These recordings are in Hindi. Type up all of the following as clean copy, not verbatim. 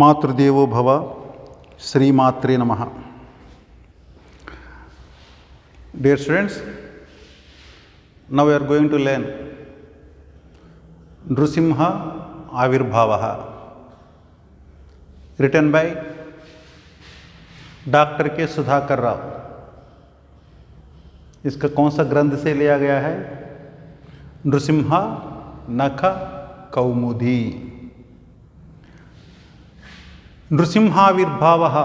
मातृदेवो भव श्रीमात्रे नमः. Dear students, now we are going to learn Nrsimha Avirbhavaha, written by doctor के सुधाकर राव. इसका कौन सा ग्रंथ से लिया गया है? नृसिम्हा नख कौमुदी. नृसिंहाविर्भावः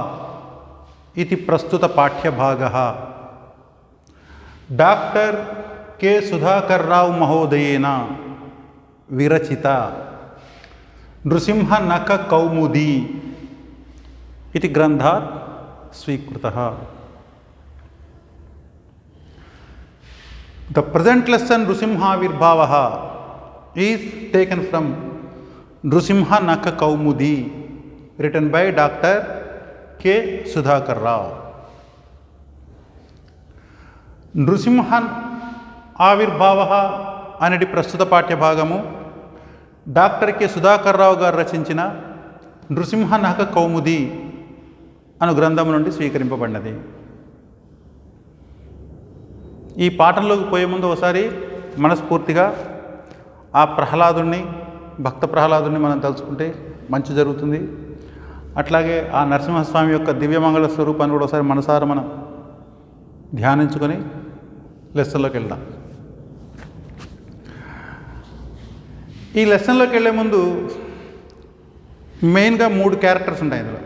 इति प्रस्तुत पाठ्यभागः डॉक्टर के सुधाकर राव महोदयेन विरचिता नृसिंह नख कौमुदी इति ग्रंथात् स्वीकृतः. The present lesson Nrsimhavirbhavaha is taken from Nrsimha Nakha Kaumudi, written by Dr. K. Sudhakar Rao. Nrusimha ఆవిర్భావ అనేది ప్రస్తుత పాఠ్యభాగము డాక్టర్ కె సుధాకర్ రావు గారు రచించిన నృసింహ నఖ కౌముది అను గ్రంథం నుండి స్వీకరింపబడినది. ఈ పాఠంలోకి పోయే ముందు ఒకసారి మనస్ఫూర్తిగా ఆ ప్రహ్లాదుని, భక్త ప్రహ్లాదుని మనం తలుచుకుంటే మంచి జరుగుతుంది. అట్లాగే ఆ నరసింహస్వామి యొక్క దివ్యమంగళ స్వరూపాన్ని కూడా ఒకసారి మనసారా మనం ధ్యానించుకొని లెసన్లోకి వెళ్దాం. ఈ లెసన్లోకి వెళ్ళే ముందు మెయిన్గా 3 క్యారెక్టర్స్ ఉంటాయి ఇందులో.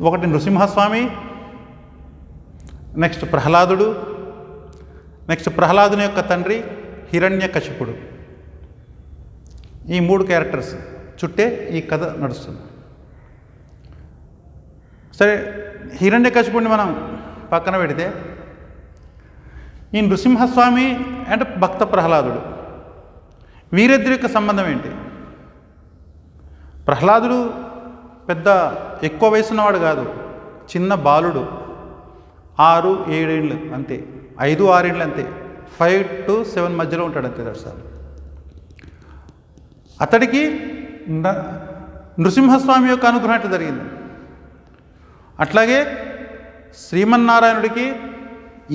ఒకటి నృసింహస్వామి, నెక్స్ట్ ప్రహ్లాదుడు, నెక్స్ట్ ప్రహ్లాదుని యొక్క తండ్రి హిరణ్యకశిపుడు. ఈ 3 క్యారెక్టర్స్ చుట్టే ఈ కథ నడుస్తుంది. సరే, హిరణ్యకశిపుడిని మనం పక్కన పెడితే ఈ నృసింహస్వామి అండ్ భక్త ప్రహ్లాదుడు వీరిద్దరి యొక్క సంబంధం ఏంటి? ప్రహ్లాదుడు పెద్ద ఎక్కువ వయసున్నవాడు కాదు, చిన్న బాలుడు, 6-7 ఏళ్ళు అంతే, 5-6 ఏళ్ళు అంతే, 5 to 7 మధ్యలో ఉంటాడు అంతే. దర్శనం అతడికి నృసింహస్వామి యొక్క అనుగ్రహం ఎట్లా జరిగింది, అట్లాగే శ్రీమన్నారాయణుడికి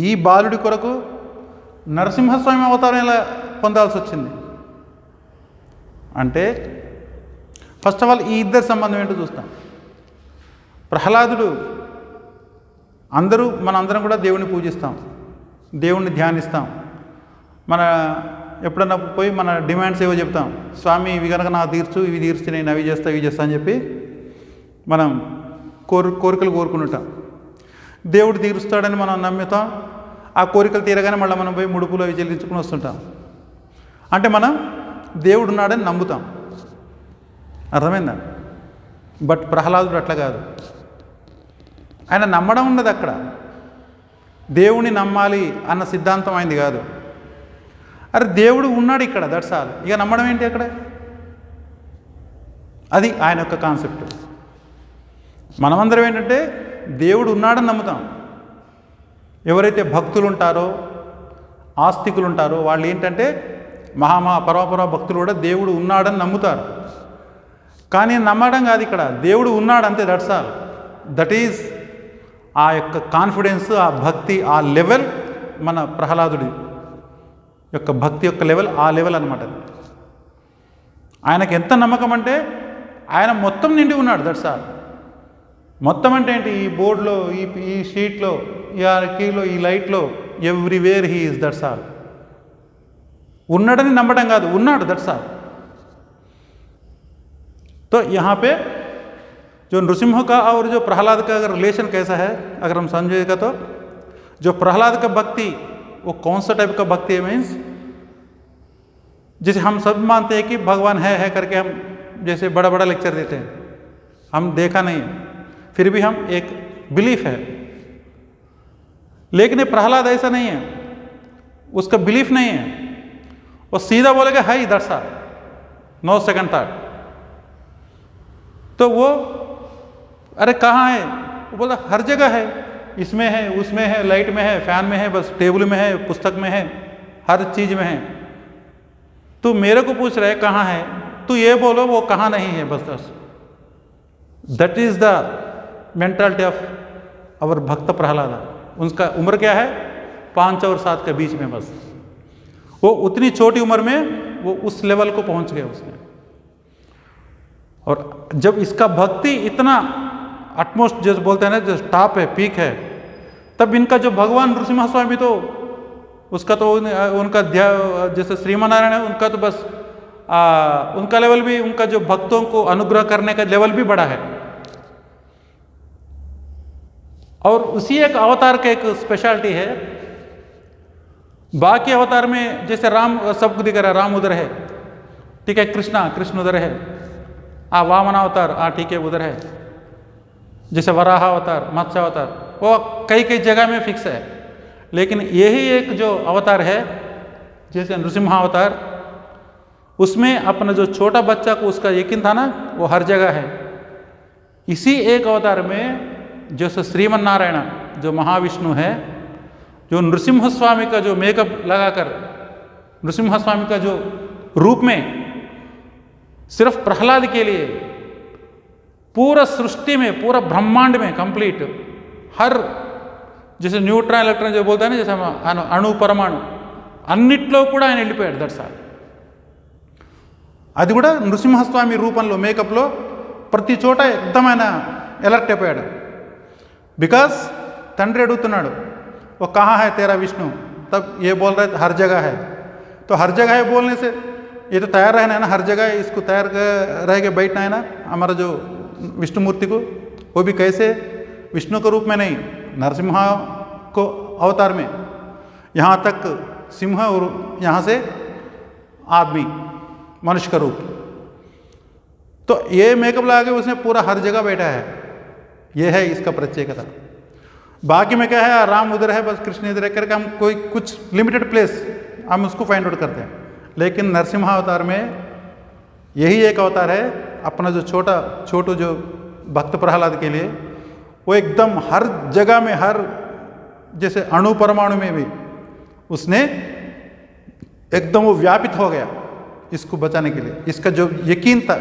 ఈ బాలుడి కొరకు నరసింహస్వామి అవతారం ఎలా పొందాల్సి వచ్చింది అంటే, ఫస్ట్ ఆఫ్ ఆల్ ఈ ఇద్దరి సంబంధం ఏంటో చూస్తాం. ప్రహ్లాదుడు, మనందరం కూడా దేవుణ్ణి పూజిస్తాం, దేవుణ్ణి ధ్యానిస్తాం. ఎప్పుడన్నా పోయి మన డిమాండ్స్ ఏవో చెప్తాం, స్వామి ఇవి కనుక నాకు తీర్చు, ఇవి తీర్చి నేను అవి చేస్తా ఇవి చేస్తా అని చెప్పి మనం కోరికలు కోరుకుంటాం. దేవుడు తీరుస్తాడని మనం నమ్ముతాం. ఆ కోరికలు తీరగానే మళ్ళీ మనం పోయి ముడుపులు అవి చెల్లించుకుని వస్తుంటాం. అంటే మనం దేవుడు ఉన్నాడని నమ్ముతాం. అర్థమైందా? బట్ ప్రహ్లాదుడు అట్లా కాదు. ఆయన నమ్మడం ఉన్నది అక్కడ, దేవుణ్ణి నమ్మాలి అన్న సిద్ధాంతం అయింది కాదు. అరే దేవుడు ఉన్నాడు ఇక్కడ, దట్స్ ఆల్. ఇక నమ్మడం ఏంటి అక్కడ? అది ఆయన యొక్క కాన్సెప్ట్. మనమందరం ఏంటంటే దేవుడు ఉన్నాడని నమ్ముతాం. ఎవరైతే భక్తులు ఉంటారో, ఆస్తికులు ఉంటారో వాళ్ళు ఏంటంటే పరమపర భక్తులు కూడా దేవుడు ఉన్నాడని నమ్ముతారు. కానీ నమ్మడం కాదు ఇక్కడ, దేవుడు ఉన్నాడు అంతే, దట్స్ ఆల్. దట్ ఈజ్ ఆ యొక్క కాన్ఫిడెన్స్, ఆ భక్తి, ఆ లెవెల్ మన ప్రహ్లాదుడి యొక్క భక్తి యొక్క లెవెల్, ఆ లెవెల్ అనమాట. ఆయనకు ఎంత నమ్మకం అంటే ఆయన మొత్తం నిండి ఉన్నాడు, దట్స్ ఆల్. మొత్తం అంటే ఏంటి? ఈ బోర్డులో, ఈ షీట్లో, ఈ కీలో, ఈ లైట్లో, everywhere he is, that's all. ఉన్నాడని నమ్మడం కాదు, ఉన్నాడు, దట్స్ ఆల్. तो यहाँ पे जो नृसिंह का और जो प्रहलाद का अगर रिलेशन कैसा है, अगर हम समझेगा तो जो प्रहलाद का भक्ति वो कौन सा टाइप का भक्ति है, मीन्स जैसे हम सब मानते हैं कि भगवान है करके हम जैसे बड़ा बड़ा लेक्चर देते हैं, हम देखा नहीं फिर भी हम एक बिलीफ है. लेकिन प्रहलाद ऐसा नहीं है, उसका बिलीफ नहीं है, वो सीधा बोलेगा hi, that's all, no second thought. तो वो अरे कहाँ है? वो बोला हर जगह है, इसमें है, उसमें है, लाइट में है, फैन में है, बस टेबल में है, पुस्तक में है, हर चीज़ में है. तो मेरे को पूछ रहे कहाँ है, तो ये बोलो वो कहाँ नहीं है, बस that is the mentality of our भक्त प्रहलाद। उनका उम्र क्या है? 5 और 7 के बीच में बस। वो उतनी छोटी उम्र में वो उस लेवल को पहुंच गया उसने। और जब इसका भक्ति इतना अटमोस्ट जैसे बोलते हैं ना, जो टॉप है, पीक है, तब इनका जो भगवान नृसिम्हा स्वामी तो उसका तो उनका जैसे श्रीमनारायण है, उनका तो बस उनका लेवल भी, उनका जो भक्तों को अनुग्रह करने का लेवल भी बड़ा है। और उसी एक अवतार का एक स्पेशलिटी है। बाकी अवतार में जैसे राम सबको दिख रहा है, राम उधर है, ठीक है, कृष्ण उधर है, वामन अवतार, ठीक है, उधर है, जैसे वराह अवतार, मत्स्य अवतार, वो कई कई जगह में फिक्स है। लेकिन यही एक जो अवतार है जैसे नृसिम्हा अवतार, उसमें अपना जो छोटा बच्चा को उसका यकीन था ना, वो हर जगह है। इसी एक अवतार में जैसे श्रीमन नारायण जो महाविष्णु है, जो नृसिम्हा स्वामी का जो मेकअप लगाकर, नृसिम्हा स्वामी का जो रूप में सिर्फ प्रहलाद के लिए पूरा सृष्टि में, पूरा ब्रह्मांड में कंप्लीट हर जैसे న్యూట్రాన్ ఎలక్ట్రాన్ जो बोलते हैं ना, जैसे అణు పరమాణు అన్నిట్లో కూడా ఆయన వెళ్ళిపోయాడు. దట్సాల్. అది కూడా నృసింహస్వామి రూపంలో మేకప్లో ప్రతి చోట एकदम ఆయన ఎలర్ట్ అయిపోయాడు. बिकॉज తండ్రి అడుగుతున్నాడు, वो कहाँ है तेरा विष्णु? तब ये बोल रहा है हर जगह है. तो हर जगह है बोलने से ये तो तैयार रहना है ना, हर जगह इसको तैयार रह के बैठना है ना हमारा जो विष्णु मूर्ति को. वो भी कैसे? विष्णु के रूप में नहीं, नरसिम्हा को अवतार में, यहाँ तक सिंह और यहाँ से आदमी, मनुष्य का रूप. तो ये मेकअप लगा के उसने पूरा हर जगह बैठा है. ये है इसका प्रत्येकता. बाकी में क्या है, राम उधर है, बस कृष्ण इधर है करके हम कोई कुछ लिमिटेड प्लेस हम उसको फाइंड आउट करते हैं. लेकिन नरसिम्हा अवतार में यही एक अवतार है, अपना जो छोटू जो भक्त प्रहलाद के लिए वो एकदम हर जगह में, हर जैसे अणु परमाणु में भी उसने एकदम वो व्यापित हो गया इसको बचाने के लिए. इसका जो यकीन था,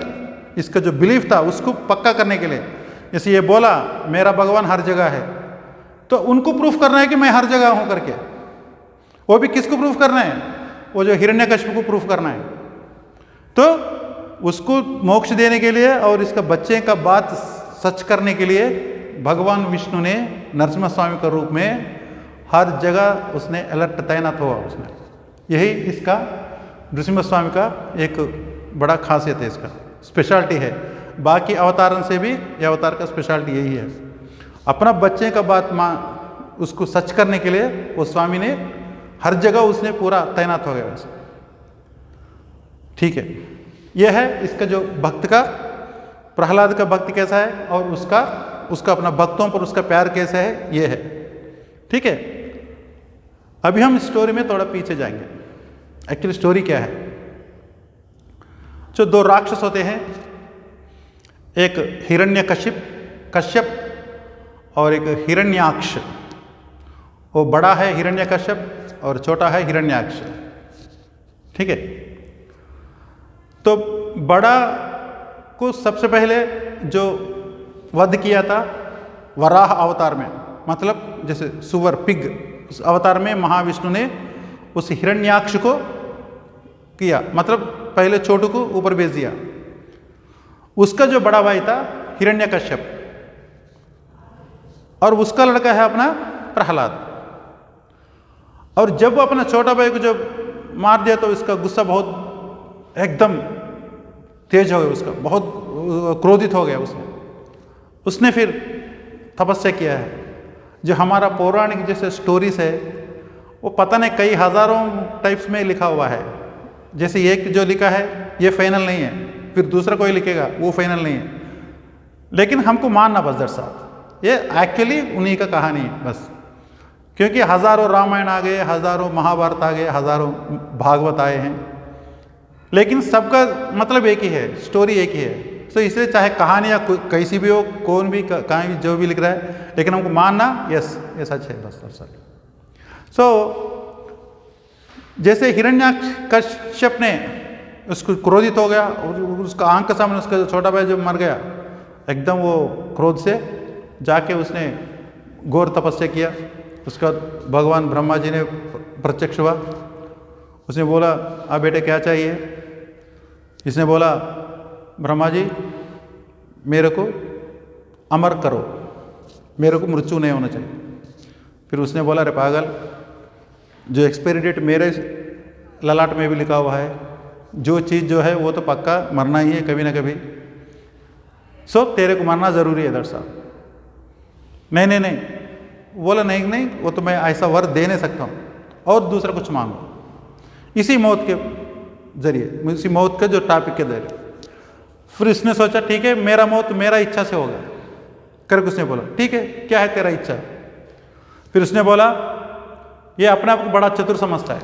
इसका जो बिलीफ था, उसको पक्का करने के लिए. जैसे ये बोला मेरा भगवान हर जगह है, तो उनको प्रूफ करना है कि मैं हर जगह हूं करके. वो भी किसको प्रूफ करना है? वो जो हिरण्यकश्यप को प्रूफ करना है. तो उसको मोक्ष देने के लिए और इसका बच्चे का बात सच करने के लिए भगवान विष्णु ने नरसिम्हा स्वामी के रूप में हर जगह उसने अलर्ट तैनात हुआ उसने. यही इसका नरसिम्हा स्वामी का एक बड़ा खासियत है, इसका स्पेशलिटी है. बाकी अवतारों से भी यह अवतार का स्पेशलिटी यही है, अपना बच्चे का बात उसको सच करने के लिए वो स्वामी ने हर जगह उसने पूरा तैनात हो गया वैसे. ठीक है, यह है इसका जो भक्त का, प्रहलाद का भक्ति कैसा है और उसका अपना भक्तों पर उसका प्यार कैसा है, ये है. ठीक है, अभी हम स्टोरी में थोड़ा पीछे जाएंगे. एक्चुअली स्टोरी क्या है, जो 2 राक्षस होते हैं, एक कश्यप और एक हिरण्याक्ष. वो बड़ा है हिरण्यकश्यप और छोटा है हिरण्याक्ष. ठीक है, तो बड़ा को सबसे पहले जो वध किया था वराह अवतार में, मतलब जैसे सुवर, पिग, उस अवतार में महाविष्णु ने उस हिरण्याक्ष को किया, मतलब पहले छोटू को ऊपर भेज दिया. उसका जो बड़ा भाई था हिरण्यकश्यप और उसका लड़का है अपना प्रहलाद. और जब वो अपना छोटा भाई को जब मार दिया तो इसका गुस्सा बहुत एकदम तेज हो गया, उसका बहुत क्रोधित हो गया. उसने फिर तपस्या किया है. जो हमारा पौराणिक जैसे स्टोरीज है वो पता नहीं कई हजारों टाइप्स में लिखा हुआ है. जैसे एक जो लिखा है ये फाइनल नहीं है, फिर दूसरा कोई लिखेगा वो फाइनल नहीं है, लेकिन हमको मानना बस दर साथ ये एक्चुअली उन्हीं का कहानी है बस. क्योंकि हजारों रामायण आ गए, हजारों महाभारत आ गए, हजारों भागवत आए हैं, लेकिन सबका मतलब एक ही है, स्टोरी एक ही है. तो इसलिए चाहे कहानियाँ कैसी भी हो, कौन भी कहीं भी जो भी लिख रहा है, लेकिन हमको मानना यस ये सच है बस दर साथ. सो जैसे हिरण्याकश्यप ने उसको क्रोधित हो गया और उसका आंख के सामने उसका छोटा भाई जब मर गया, एकदम वो क्रोध से जाके उसने घोर तपस्या किया। उसके बाद भगवान ब्रह्मा जी ने प्रत्यक्ष हुआ। उसने बोला, आप बेटे क्या चाहिए? इसने बोला, ब्रह्मा जी मेरे को अमर करो, मेरे को मृत्यु नहीं होना चाहिए। फिर उसने बोला, अरे पागल, जो एक्सपायरी डेट मेरे ललाट में भी लिखा हुआ है, जो चीज़ जो है वो तो पक्का मरना ही है कभी ना कभी, सो तेरे को मरना ज़रूरी है दर्शा। नहीं नहीं नहीं, बोला नहीं नहीं, वो तो मैं ऐसा वर दे नहीं सकता हूँ, और दूसरा कुछ मांगो इसी मौत के जरिए, इसी मौत के जो टॉपिक के जरिए। फिर इसने सोचा ठीक है, मेरा मौत मेरा इच्छा से होगा करके उसने बोला, ठीक है क्या है तेरा इच्छा? फिर उसने बोला, ये अपने आप को बड़ा चतुर समझता है,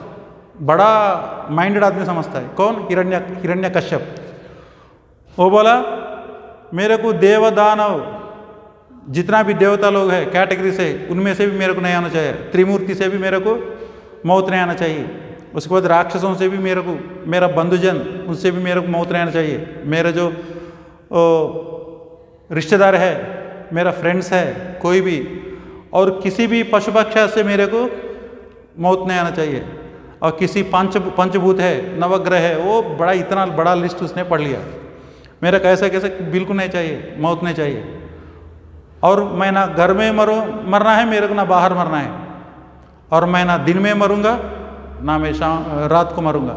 बड़ा माइंडेड आदमी समझता है। कौन? हिरण्यकश्यप। वो बोला, मेरे को देव दानव जितना भी देवता लोग हैं कैटेगरी से, उनमें से भी मेरे को नहीं आना चाहिए, त्रिमूर्ति से भी मेरे को मौत नहीं आना चाहिए। उसके बाद राक्षसों से भी मेरे को, मेरा बंधुजन उनसे भी मेरे को मौत नहीं आना चाहिए। मेरे जो रिश्तेदार है, मेरा फ्रेंड्स है कोई भी, और किसी भी पशु पक्षी से मेरे को मौत नहीं आना चाहिए। और किसी पंचभूत है, नवग्रह है, वो बड़ा इतना बड़ा लिस्ट उसने पढ़ लिया। मेरा कैसे कैसे बिल्कुल नहीं चाहिए, मौत नहीं चाहिए। और मैं ना घर में मरना है मेरे को, ना बाहर मरना है, और मैं ना दिन में मरूंगा ना मैं रात को मरूंगा,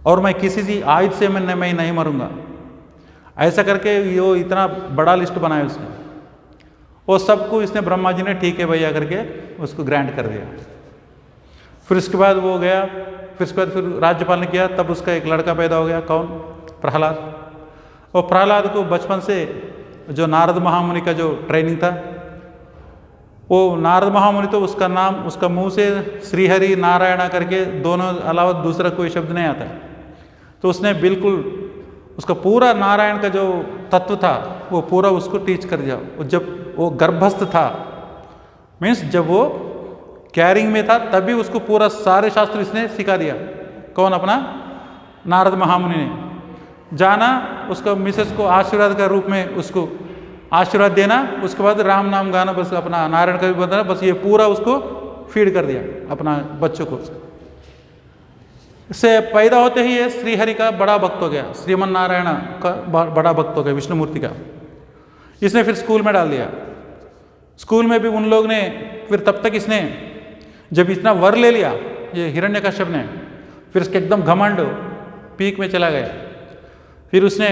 और मैं किसी भी आयुध से मैं नहीं मरूंगा। ऐसा करके ये इतना बड़ा लिस्ट बनाया उसने। वो सबको इसने ब्रह्मा जी ने ठीक है भैया करके उसको ग्रांट कर दिया। फिर उसके बाद वो गया, फिर उसके बाद फिर राज्यपाल ने किया, तब उसका एक लड़का पैदा हो गया। कौन? प्रहलाद। और प्रहलाद को बचपन से जो नारद महामुनि का जो ट्रेनिंग था, वो नारद महामुनि तो उसका नाम, उसका मुंह से श्रीहरि नारायणा करके दोनों अलावा दूसरा कोई शब्द नहीं आता। तो उसने बिल्कुल उसका पूरा नारायण का जो तत्व था वो पूरा उसको टीच कर दिया। जब वो गर्भस्थ था, मीन्स जब वो कैरिंग में था, तभी उसको पूरा सारे शास्त्र इसने सिखा दिया। कौन? अपना नारद महामुनि ने जाना, उसका मिसेस को आशीर्वाद का रूप में उसको आशीर्वाद देना, उसके बाद राम नाम गाना, बस अपना नारायण का भी बताना, बस ये पूरा उसको फीड कर दिया अपना बच्चों को। इससे पैदा होते ही ये श्रीहरि का बड़ा भक्त हो गया, श्रीमन नारायण का बड़ा भक्त हो गया, विष्णुमूर्ति का। इसने फिर स्कूल में डाल दिया। स्कूल में भी उन लोग ने फिर तब तक इसने जब इतना वर ले लिया ये हिरण्यकश्यप ने, फिर उसके एकदम घमंड पीक में चला गया। फिर उसने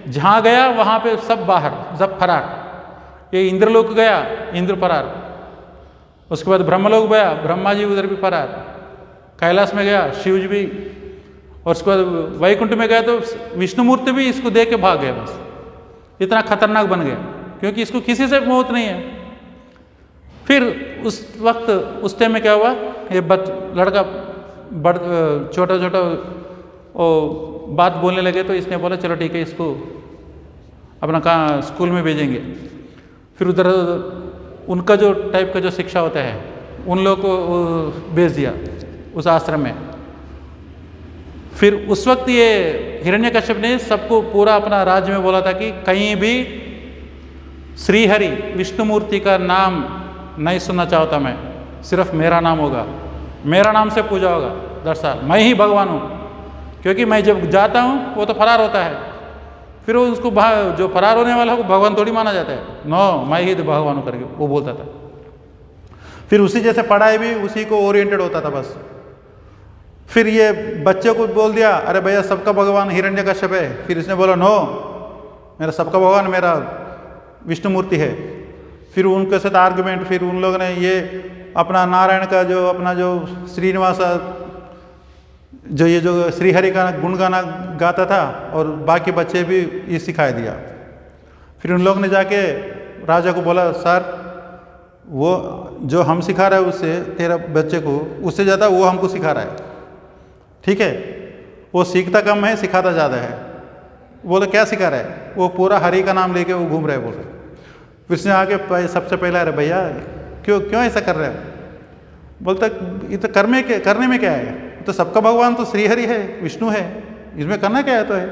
जहाँ गया वहाँ पे सब बाहर, सब फरार। ये इंद्रलोक गया, इंद्र फरार। उसके बाद ब्रह्मलोक गया, ब्रह्मा जी उधर भी फरार। कैलाश में गया, शिव जी भी। और उसके बाद वैकुंठ में गया तो विष्णुमूर्ति भी इसको देख के भाग गया। बस इतना खतरनाक बन गया, क्योंकि इसको किसी से मौत नहीं है। फिर उस वक्त उस टाइम में क्या हुआ, ये लड़का छोटा छोटा बात बोलने लगे, तो इसने बोला चलो ठीक है, इसको अपना कहाँ स्कूल में भेजेंगे। फिर उधर उनका जो टाइप का जो शिक्षा होता है उन लोगों को भेज दिया उस आश्रम में। फिर उस वक्त ये हिरण्यकश्यप ने सबको पूरा अपना राज्य में बोला था कि कहीं भी श्रीहरि विष्णुमूर्ति का नाम नहीं सुनना चाहता मैं, सिर्फ मेरा नाम होगा, मेरा नाम से पूजा होगा। दरअसल मैं ही भगवान हूँ, क्योंकि मैं जब जाता हूँ वो तो फरार होता है, फिर उसको जो फरार होने वाला है वो भगवान थोड़ी माना जाता है। नो, मैं ही तो भगवान हूँ करके वो बोलता था। फिर उसी जैसे पढ़ाई भी उसी को ओरिएंटेड होता था बस। फिर ये बच्चे को बोल दिया, अरे भैया सबका भगवान हिरण्यकश्यप है। फिर इसने बोला नो, मेरा सबका भगवान मेरा विष्णुमूर्ति है। फिर उनके साथ आर्गुमेंट, फिर उन लोगों ने ये अपना नारायण का जो अपना जो श्रीनिवास जो ये जो श्रीहरि का गुणगाना गाता था, और बाकी बच्चे भी ये सिखा दिया। फिर उन लोगों ने जाके राजा को बोला, सर वो जो हम सिखा रहे हैं उससे तेरा बच्चे को उससे ज़्यादा वो हमको सिखा रहा है, ठीक है, वो सीखता कम है सिखाता ज़्यादा है। बोले क्या सिखा रहा है? वो पूरा हरि का नाम लेके वो घूम रहे बोले। फिर उसने आके सबसे पहले, अरे भैया क्यों ऐसा कर रहे हैं? बोलता ये तो करने में क्या है, तो सबका भगवान तो श्रीहरि है, विष्णु है, इसमें करना क्या है? तो है।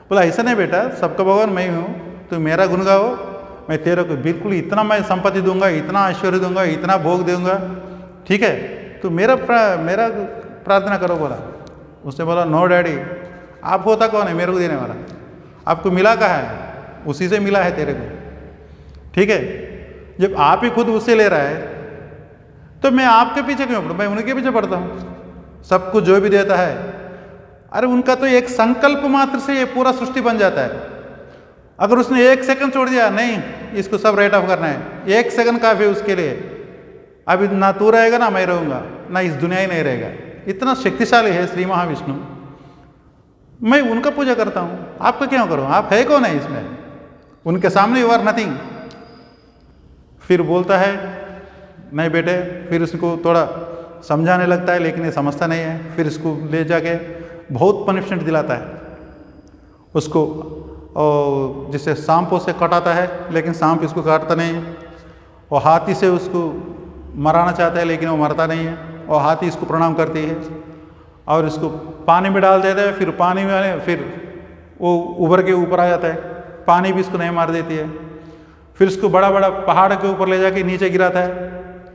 बोला ऐसा नहीं बेटा, सबका भगवान मैं ही हूँ, तू मेरा गुण गाओ, मैं तेरे को बिल्कुल इतना मैं संपत्ति दूंगा, इतना ऐश्वर्य दूंगा, इतना भोग दूंगा, ठीक है, तो मेरा प्रार्थना करो बोला। उसने बोला नो डैडी, आप होता कौन है मेरे को देने वाला, आपको मिला कहाँ है, उसी से मिला है तेरे को, ठीक है। जब आप ही खुद उससे ले रहा है तो मैं आपके पीछे क्यों पड़ूं, मैं उनके पीछे पड़ता हूँ। सबको जो भी देता है, अरे उनका तो एक संकल्प मात्र से ये पूरा सृष्टि बन जाता है। अगर उसने 1 सेकंड छोड़ दिया, नहीं इसको सब राइट ऑफ करना है, 1 सेकंड काफी उसके लिए, अभी ना तू रहेगा ना मैं रहूंगा, ना इस दुनिया ही नहीं रहेगा। इतना शक्तिशाली है श्री महाविष्णु, मैं उनका पूजा करता हूँ, आपका क्यों करूँ, आप है कौन है इसमें, उनके सामने यू आर नथिंग। फिर बोलता है नहीं बेटे, फिर उसको थोड़ा समझाने लगता है, लेकिन ये समझता नहीं है। फिर इसको ले जाके बहुत पनिशमेंट दिलाता है उसको, और जिसे सांपों से कटाता है, लेकिन सांप इसको काटता नहीं है। और हाथी से उसको मराना चाहता है, लेकिन वो मरता नहीं है, और हाथी इसको प्रणाम करती है। और इसको पानी में डाल देता है, फिर पानी में फिर वो उभर के ऊपर आ जाता है, पानी भी इसको नहीं मार देती है। फिर इसको बड़ा बड़ा पहाड़ के ऊपर ले जाके नीचे गिराता है,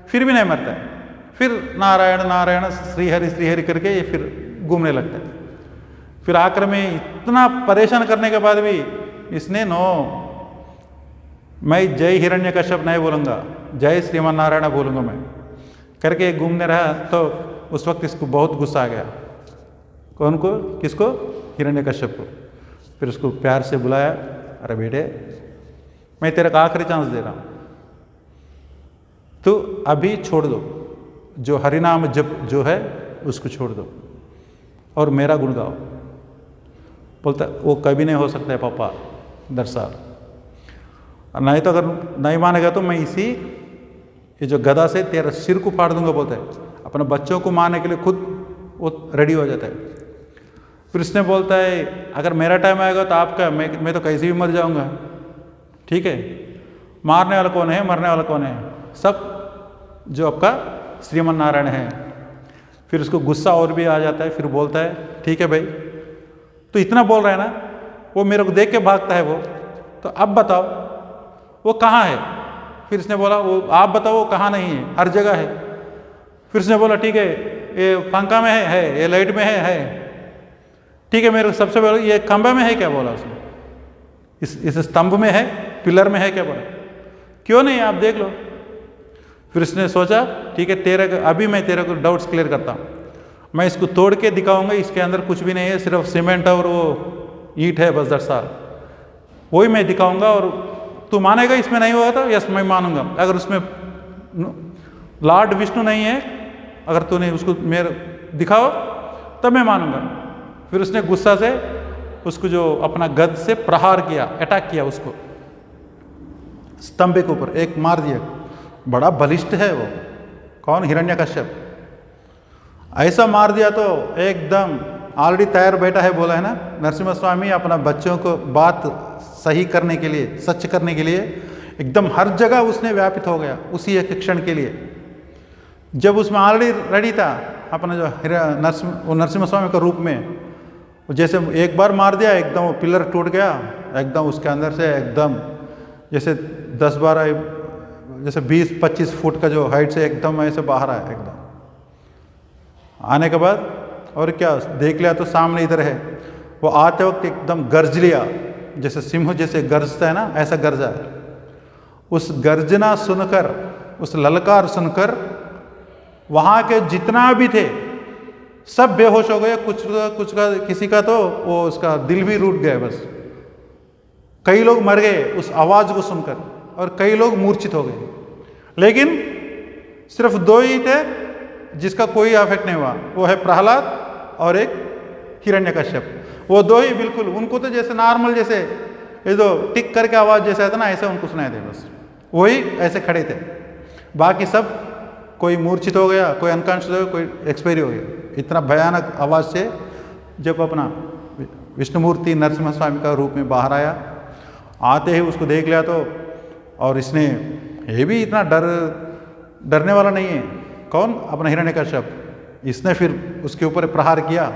फिर भी नहीं मरता है। फिर नारायण नारायण श्रीहरि करके ये फिर घूमने लगता है। फिर आखिर में इतना परेशान करने के बाद भी इसने नो, मैं जय हिरण्यकश्यप नहीं बोलूँगा, जय श्रीमान नारायण बोलूँगा मैं करके घूमने रहा। तो उस वक्त इसको बहुत गुस्सा आ गया। कौन को, किसको, हिरण्यकश्यप को। फिर उसको प्यार से बुलाया, अरे बेटे मैं तेरे को आखिरी चांस दे रहा हूँ, तो अभी छोड़ दो, जो हरिनाम जप जो है उसको छोड़ दो और मेरा गुण गाओ। बोलता वो कभी नहीं हो सकता है पापा, दरअसल नहीं तो अगर नहीं मानेगा तो मैं इसी ये जो गदा से तेरा सिर को फाड़ दूंगा। बोलता है अपने बच्चों को मारने के लिए खुद वो रेडी हो जाता है। फिर उसने बोलता है अगर मेरा टाइम आएगा तो आपका, मैं तो कैसे भी मर जाऊंगा, ठीक है, मारने वाला कौन है, मरने वाला कौन है, सब जो आपका श्रीमन नारायण है। फिर उसको गुस्सा और भी आ जाता है। फिर बोलता है ठीक है भाई, तो इतना बोल रहा है ना, वो मेरे को देख के भागता है वो, तो अब बताओ वो कहाँ है। फिर उसने बोला वो आप बताओ वो कहाँ नहीं है, हर जगह है। फिर उसने बोला ठीक है, ये पंखा में है, ये लाइट में है, ठीक है, मेरे को सबसे पहले ये खंभे में है क्या बोला उसने, इस स्तंभ में है, पिलर में है क्या बोला, क्यों नहीं आप देख लो। फिर उसने सोचा ठीक है, अभी मैं तेरे को डाउट्स क्लियर करता हूँ, मैं इसको तोड़ के दिखाऊंगा, इसके अंदर कुछ भी नहीं है, सिर्फ सीमेंट और वो ईंट है बस, दरअसल वही मैं दिखाऊंगा और तू मानेगा इसमें नहीं हुआ था, यस मैं मानूंगा। अगर उसमें लॉर्ड विष्णु नहीं है, अगर तूने उसको मेरे दिखाओ तब मैं मानूंगा। फिर उसने गुस्सा से उसको जो अपना गद से प्रहार किया, अटैक किया उसको स्तंभ के ऊपर, एक मार दिया। बड़ा बलिष्ठ है वो, कौन, हिरण्यकश्यप। ऐसा मार दिया तो एकदम ऑलरेडी तैयार बैठा है, बोला है ना नरसिम्हा स्वामी अपना बच्चों को बात सही करने के लिए, सच करने के लिए एकदम हर जगह उसने व्यापित हो गया उसी एक क्षण के लिए। जब उसमें ऑलरेडी रेडी था अपना जो नरसिम्हा स्वामी का रूप में, जैसे एक बार मार दिया एकदम वो पिलर टूट गया, एकदम उसके अंदर से एकदम जैसे 10-12 जैसे 20-25 फुट का जो हाइट से एकदम ऐसे बाहर आया। एकदम आने के बाद और क्या देख लिया तो सामने इधर है। वो आते वक्त एकदम गर्ज लिया, जैसे सिंह जैसे गरजता है ना, ऐसा गरजा। उस गर्जना सुनकर, उस ललकार सुनकर वहाँ के जितना भी थे सब बेहोश हो गए। कुछ का किसी का तो वो उसका दिल भी रूठ गया बस। कई लोग मर गए उस आवाज़ को सुनकर और कई लोग मूर्छित हो गए, लेकिन सिर्फ 2 ही थे जिसका कोई अफेक्ट नहीं हुआ, वो है प्रहलाद और एक हिरण्यकश्यप। वो 2 ही बिल्कुल, उनको तो जैसे नॉर्मल जैसे ये जो टिक करके आवाज़ जैसे आता ना, ऐसे उनको सुनाए थे बस, वही ऐसे खड़े थे। बाकी सब कोई मूर्छित हो गया, कोई अनकॉन्शियस हो गया, कोई एक्सपायरी हो गया। इतना भयानक आवाज़ से जब अपना विष्णुमूर्ति नरसिम्हा स्वामी का रूप में बाहर आया, आते ही उसको देख लिया तो, और इसने ये भी इतना डरने वाला नहीं है, कौन, अपना हिरण्यकश्यप। इसने फिर उसके ऊपर प्रहार किया।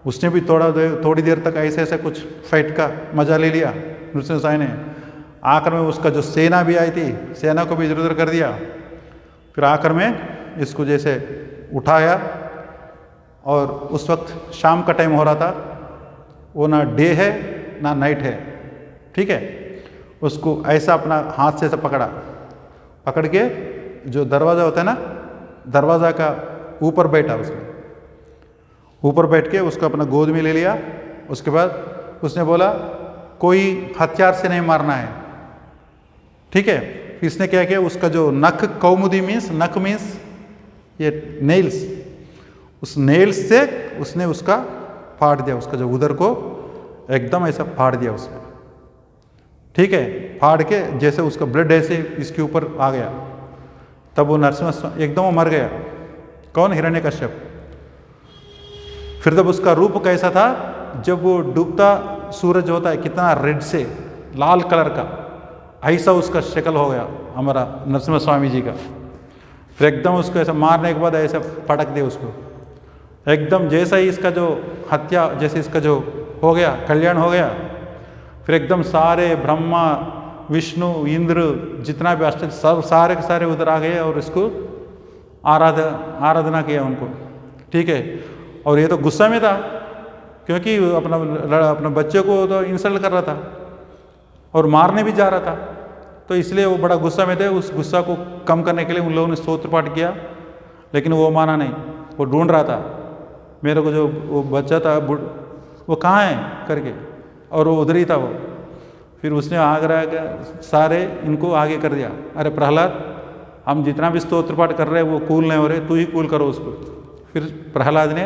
उसने भी थोड़ी देर तक ऐसे कुछ फाइट का मजा ले लिया नरसिम्हा स्वामी ने। आखिर में उसका जो सेना भी आई थी, सेना को भी इधर उधर कर दिया। फिर आखिर में इसको जैसे उठाया, और उस वक्त शाम का टाइम हो रहा था, वो ना डे है ना नाइट है, ठीक है। उसको ऐसा अपना हाथ से ऐसा पकड़ के जो दरवाज़ा होता है ना, दरवाज़ा का ऊपर बैठा, उसमें ऊपर बैठ के उसको अपना गोद में ले लिया। उसके बाद उसने बोला कोई हथियार से नहीं मारना है, ठीक है। फिर इसने क्या किया, उसका जो नख, कौमुदी मीन्स नख मीन्स ये नेल्स, उस नेल्स से उसने उसका फाड़ दिया, उसका जो उधर को एकदम ऐसा फाड़ दिया उसने, ठीक है। फाड़ के जैसे उसका ब्लड ऐसे इसके ऊपर आ गया, तब वो नरसिम्हा एकदम वो मर गया। कौन? हिरण्यकश्यप। फिर तब उसका रूप कैसा था, जब वो डूबता सूरज होता है कितना रेड से लाल कलर का, ऐसा उसका शक्ल हो गया हमारा नरसिम्हा स्वामी जी का। फिर एकदम उसको ऐसा मारने के बाद ऐसा पटक दिया उसको, एकदम जैसा ही इसका जो हत्या, जैसे इसका जो हो गया, कल्याण हो गया। फिर एकदम सारे ब्रह्मा, विष्णु, इंद्र, जितना भी अष्ट, सब सारे के सारे उधर आ गए और इसको आराधना किया उनको, ठीक है। और ये तो गुस्सा में था, क्योंकि अपना बच्चे को तो इंसल्ट कर रहा था और मारने भी जा रहा था, तो इसलिए वो बड़ा गुस्सा में थे। उस गुस्सा को कम करने के लिए उन लोगों ने स्तोत्र पाठ किया, लेकिन वो माना नहीं। वो ढूंढ रहा था मेरे को, जो वो बच्चा था वो कहाँ है करके, और वो उधर ही था वो। फिर उसने आगरा के सारे इनको आगे कर दिया, अरे प्रहलाद, हम जितना भी स्तोत्र पाठ कर रहे हैं वो कूल नहीं हो रहे, तू ही कूल करो उसको। फिर प्रहलाद ने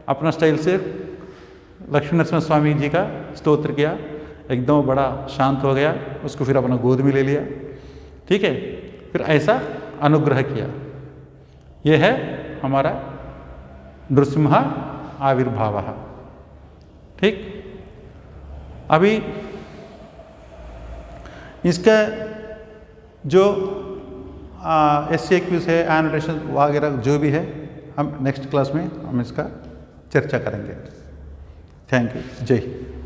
अपना स्टाइल से लक्ष्मी नरसिम्हा स्वामी जी का स्तोत्र किया, एकदम बड़ा शांत हो गया, उसको फिर अपना गोद में ले लिया, ठीक है। फिर ऐसा अनुग्रह किया। यह है हमारा नृसिंह आविर्भाव, ठीक। अभी इसका जो SCQs है, एनोटेशन वगैरह जो भी है, हम नेक्स्ट क्लास में हम इसका चर्चा करेंगे। Thank you. जय हिंद।